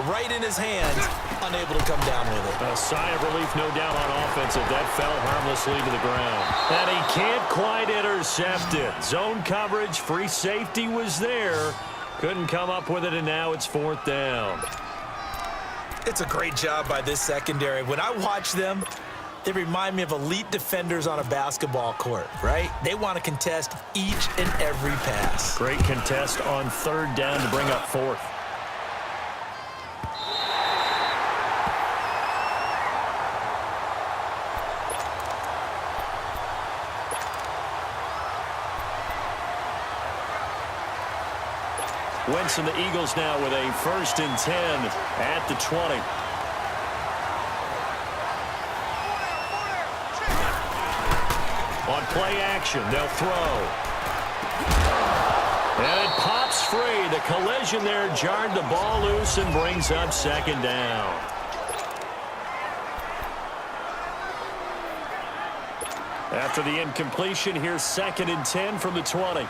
right in his hands, unable to come down with it. A sigh of relief, no doubt, on offense if that fell harmlessly to the ground. And he can't quite intercept it. Zone coverage, free safety was there. Couldn't come up with it, and now it's 4th down. It's a great job by this secondary. When I watch them, they remind me of elite defenders on a basketball court, right? They want to contest each and every pass. Great contest on 3rd down to bring up 4th. Wentz and the Eagles now with a 1st and 10 at the 20. On play action, they'll throw. And it pops free. The collision there jarred the ball loose and brings up 2nd down. After the incompletion, here's 2nd and 10 from the 20.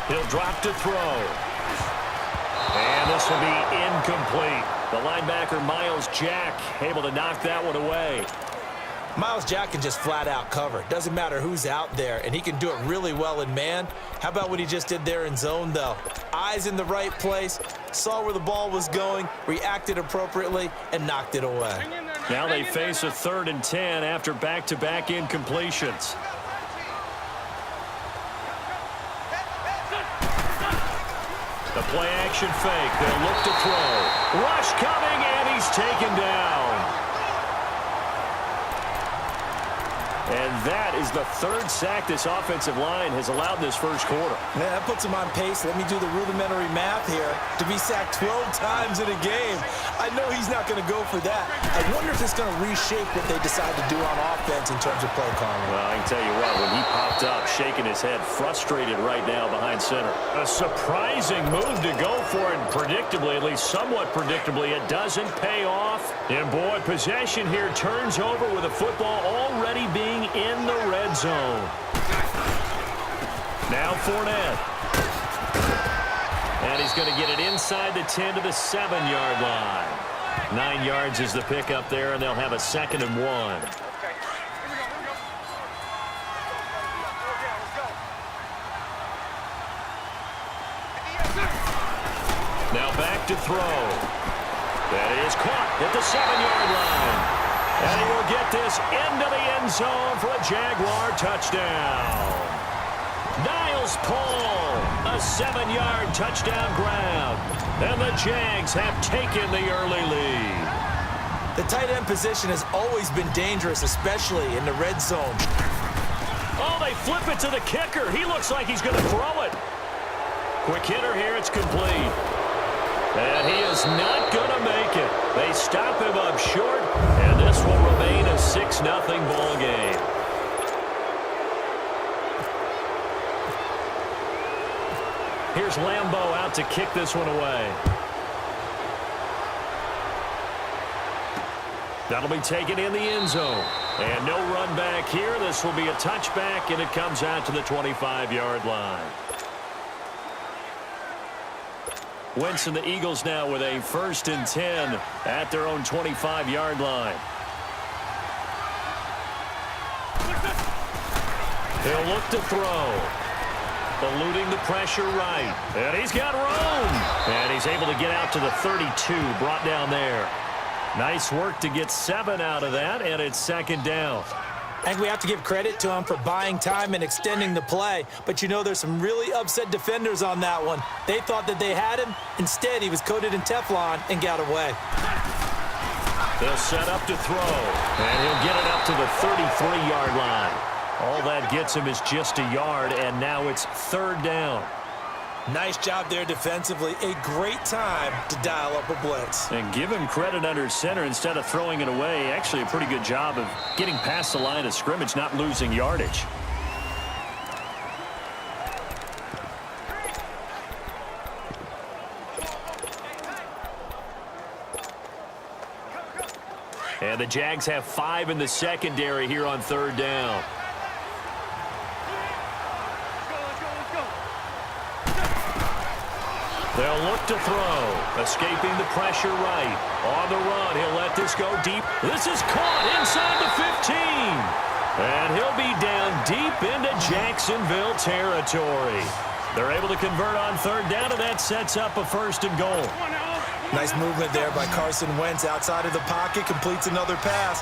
He'll drop to throw. And this will be incomplete. The linebacker, Miles Jack, able to knock that one away. Miles Jack can just flat out cover. Doesn't matter who's out there, and he can do it really well in man. How about what he just did there in zone, though? Eyes in the right place, saw where the ball was going, reacted appropriately, and knocked it away. Now they face a 3rd and 10 after back-to-back incompletions. The play-action fake. They'll look to throw. Rush coming, and he's taken down. And that is the 3rd sack this offensive line has allowed this first quarter. Man, that puts him on pace. Let me do the rudimentary math here. To be sacked 12 times in a game, I know he's not going to go for that. I wonder if it's going to reshape what they decide to do on offense in terms of play calling. Well, I can tell you what, when he popped up, shaking his head, frustrated right now behind center. A surprising move to go for it, and predictably, at least somewhat predictably, it doesn't pay off. And boy, possession here turns over with the football already being in the red zone. Now Fournette. And he's going to get it inside the 10 to the 7-yard line. 9 yards is the pickup there, and they'll have a 2nd and 1. Now back to throw. That is caught at the 7-yard line. And he will get this into the end zone for a Jaguar touchdown. Niles Paul, a 7-yard touchdown grab. And the Jags have taken the early lead. The tight end position has always been dangerous, especially in the red zone. Oh, they flip it to the kicker. He looks like he's going to throw it. Quick hitter here. It's complete. And he is not going to make it. They stop him up short, and this will remain a 6-0 ball game. Here's Lambeau out to kick this one away. That'll be taken in the end zone. And no run back here. This will be a touchback, and it comes out to the 25-yard line. Wentz and the Eagles now with a 1st and 10 at their own 25-yard line. He'll look to throw. Eluding the pressure right. And he's got room. And he's able to get out to the 32, brought down there. Nice work to get 7 out of that, and it's 2nd down. I think we have to give credit to him for buying time and extending the play. But, you know, there's some really upset defenders on that one. They thought that they had him. Instead, he was coated in Teflon and got away. They'll set up to throw. And he'll get it up to the 33-yard line. All that gets him is just a yard, and now it's 3rd down. Nice job there defensively. A great time to dial up a blitz. And give him credit under center instead of throwing it away. Actually a pretty good job of getting past the line of scrimmage, not losing yardage. And the Jags have 5 in the secondary here on 3rd down. They'll look to throw. Escaping the pressure right. On the run, he'll let this go deep. This is caught inside the 15. And he'll be down deep into Jacksonville territory. They're able to convert on 3rd down, and that sets up a 1st and goal. Nice movement there by Carson Wentz outside of the pocket, completes another pass.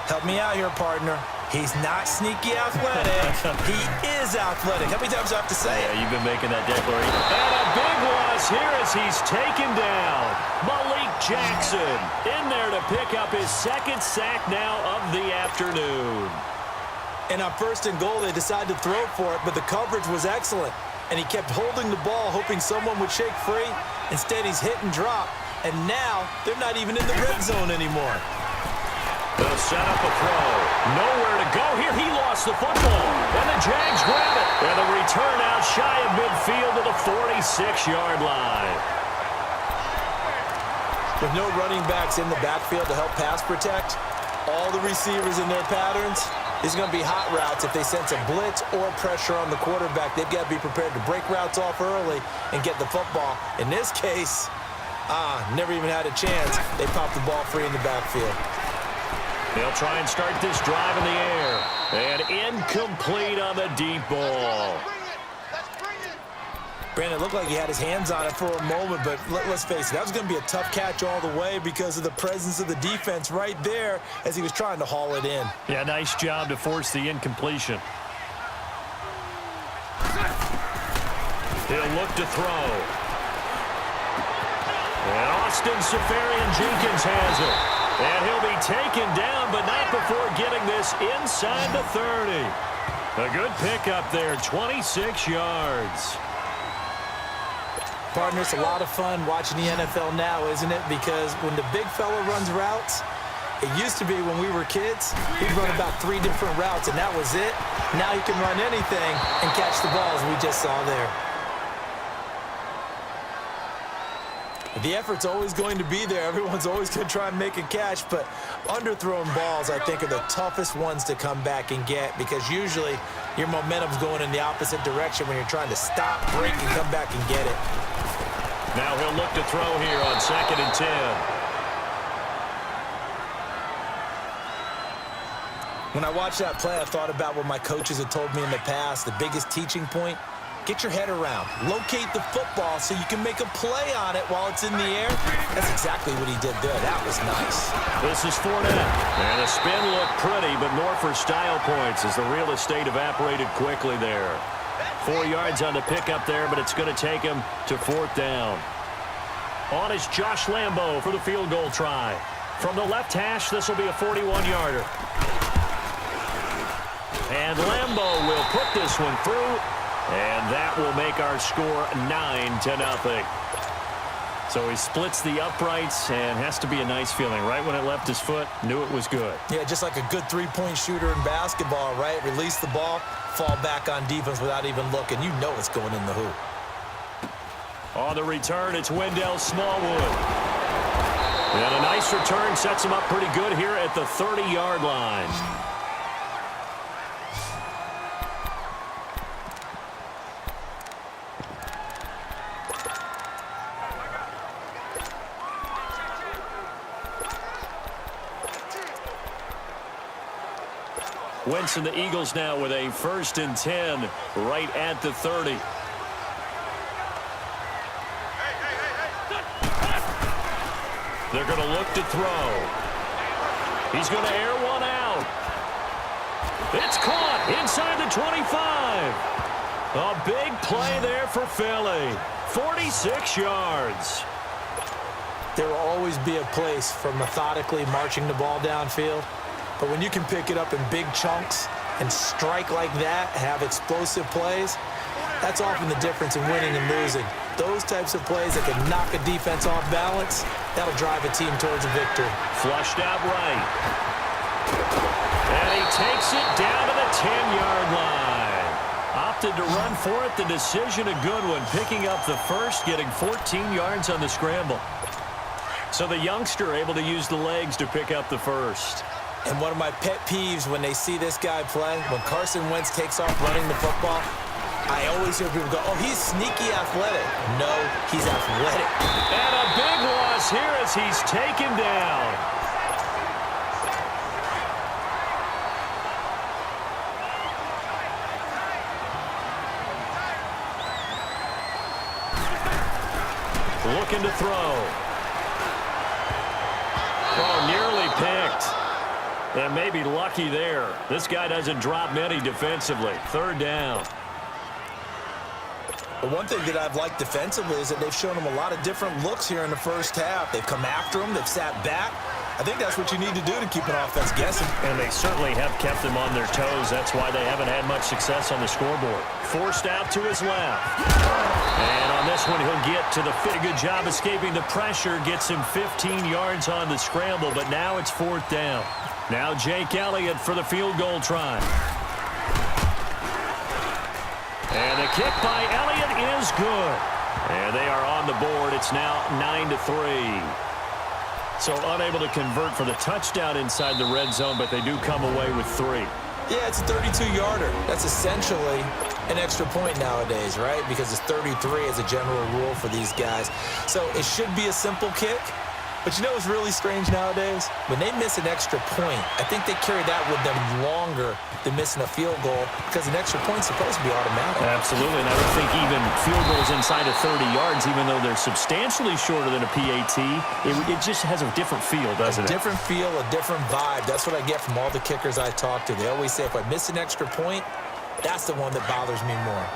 Help me out here, partner. He's not sneaky athletic. He is athletic. How many times do I have to say it? Yeah, you've been making that declaration. And a big loss here as he's taken down. Malik Jackson in there to pick up his 2nd sack now of the afternoon. And on 1st and goal, they decided to throw for it, but the coverage was excellent. And he kept holding the ball, hoping someone would shake free. Instead, he's hit and drop. And now, they're not even in the red zone anymore. They'll set up a throw. Nowhere to go here. He lost the football. And the Jags grab it. And the return out shy of midfield to the 46-yard line. With no running backs in the backfield to help pass protect, all the receivers in their patterns, it's going to be hot routes. If they sense a blitz or pressure on the quarterback, they've got to be prepared to break routes off early and get the football. In this case, never even had a chance. They popped the ball free in the backfield. They'll try and start this drive in the air. And incomplete on the deep ball. Brandon, it looked like he had his hands on it for a moment, but let's face it, that was going to be a tough catch all the way because of the presence of the defense right there as he was trying to haul it in. Yeah, nice job to force the incompletion. He'll look to throw. And Austin Seferian-Jenkins has it. And he'll be taken down, but not before getting this inside the 30. A good pickup there, 26 yards. Partner, it's a lot of fun watching the NFL now, isn't it? Because when the big fella runs routes, it used to be when we were kids, he'd run about 3 different routes, and that was it. Now he can run anything and catch the balls we just saw there. The effort's always going to be there. Everyone's always going to try and make a catch, but underthrown balls, I think, are the toughest ones to come back and get because usually your momentum's going in the opposite direction when you're trying to stop, break, and come back and get it. Now he'll look to throw here on 2nd and 10. When I watched that play, I thought about what my coaches had told me in the past. The biggest teaching point, get your head around. Locate the football so you can make a play on it while it's in the air. That's exactly what he did there. That was nice. This is Fournette. And the spin looked pretty, but more for style points as the real estate evaporated quickly there. 4 yards on the pickup there, but it's going to take him to 4th down. On is Josh Lambo for the field goal try. From the left hash, this will be a 41-yarder. And Lambo will put this one through. And that will make our score 9-0. So he splits the uprights and has to be a nice feeling. Right when it left his foot, knew it was good. Yeah, just like a good three-point shooter in basketball, right? Release the ball, fall back on defense without even looking. You know it's going in the hoop. On the return, it's Wendell Smallwood. And a nice return sets him up pretty good here at the 30-yard line. Wentz and the Eagles now with a 1st and 10 right at the 30. They're going to look to throw. He's going to air one out. It's caught inside the 25. A big play there for Philly. 46 yards. There will always be a place for methodically marching the ball downfield. But when you can pick it up in big chunks and strike like that, have explosive plays, that's often the difference in winning and losing. Those types of plays that can knock a defense off balance, that'll drive a team towards a victory. Flushed out right. And he takes it down to the 10-yard line. Opted to run for it. The decision a good one. Picking up the first, getting 14 yards on the scramble. So the youngster able to use the legs to pick up the first. And one of my pet peeves when they see this guy play, when Carson Wentz takes off running the football, I always hear people go, oh, he's sneaky athletic. No, he's athletic. And a big loss here as he's taken down. Looking to throw. Oh, nearly picked. And maybe lucky there. This guy doesn't drop many defensively. Third down. But one thing that I've liked defensively is that they've shown him a lot of different looks here in the first half. They've come after him. They've sat back. I think that's what you need to do to keep an offense guessing. And they certainly have kept them on their toes. That's why they haven't had much success on the scoreboard. Forced out to his left. And on this one, he'll get to the fit. A good job escaping the pressure. Gets him 15 yards on the scramble, but now it's fourth down. Now Jake Elliott for the field goal try. And the kick by Elliott is good. And they are on the board. It's now 9-3. So unable to convert for the touchdown inside the red zone, but they do come away with 3. Yeah, it's a 32-yarder. That's essentially an extra point nowadays, right? Because it's 33 as a general rule for these guys. So it should be a simple kick. But you know what's really strange nowadays? When they miss an extra point, I think they carry that with them longer than missing a field goal because an extra point's supposed to be automatic. Absolutely, and I would think even field goals inside of 30 yards, even though they're substantially shorter than a PAT, it just has a different feel, doesn't it? A different feel, a different vibe. That's what I get from all the kickers I talk to. They always say if I miss an extra point, that's the one that bothers me more.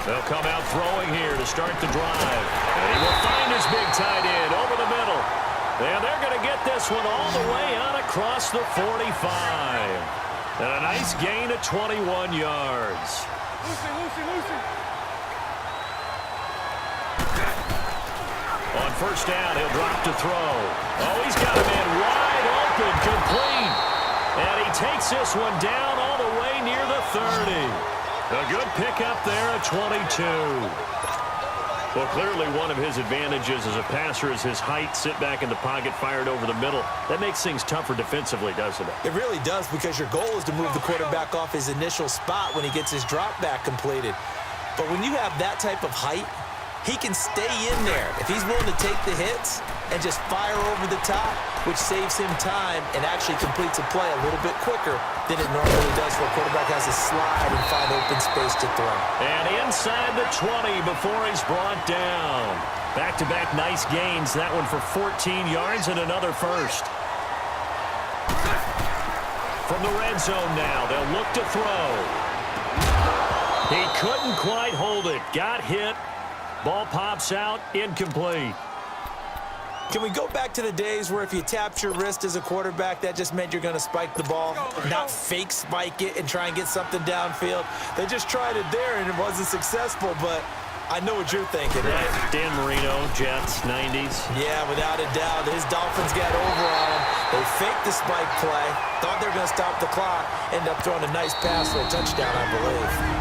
They'll come out throwing here to start the drive. And he will find his big tight end over the middle. And they're going to get this one all the way out across the 45. And a nice gain of 21 yards. On first down, he'll drop to throw. Oh, he's got a man wide open, complete. And he takes this one down all the way near the 30. A good pickup there at 22. Well, clearly one of his advantages as a passer is his height. Sit back in the pocket, fired over the middle. That makes things tougher defensively, doesn't it? It really does, because your goal is to move the quarterback off his initial spot when he gets his drop back completed. But when you have that type of height, he can stay in there. If he's willing to take the hits and just fire over the top, which saves him time and actually completes a play a little bit quicker than it normally does where a quarterback has to slide and find open space to throw. And inside the 20 before he's brought down. Back-to-back nice gains. That one for 14 yards and another first. From the red zone now, they'll look to throw. He couldn't quite hold it. Got hit. Ball pops out, incomplete. Can we go back to the days where if you tapped your wrist as a quarterback, that just meant you're going to spike the ball, not fake spike it and try and get something downfield? They just tried it there, and it wasn't successful, but I know what you're thinking, right? Dan Marino, Jets, 90s. Yeah, without a doubt. His Dolphins got over on him. They faked the spike play, thought they were going to stop the clock, ended up throwing a nice pass for a touchdown, I believe.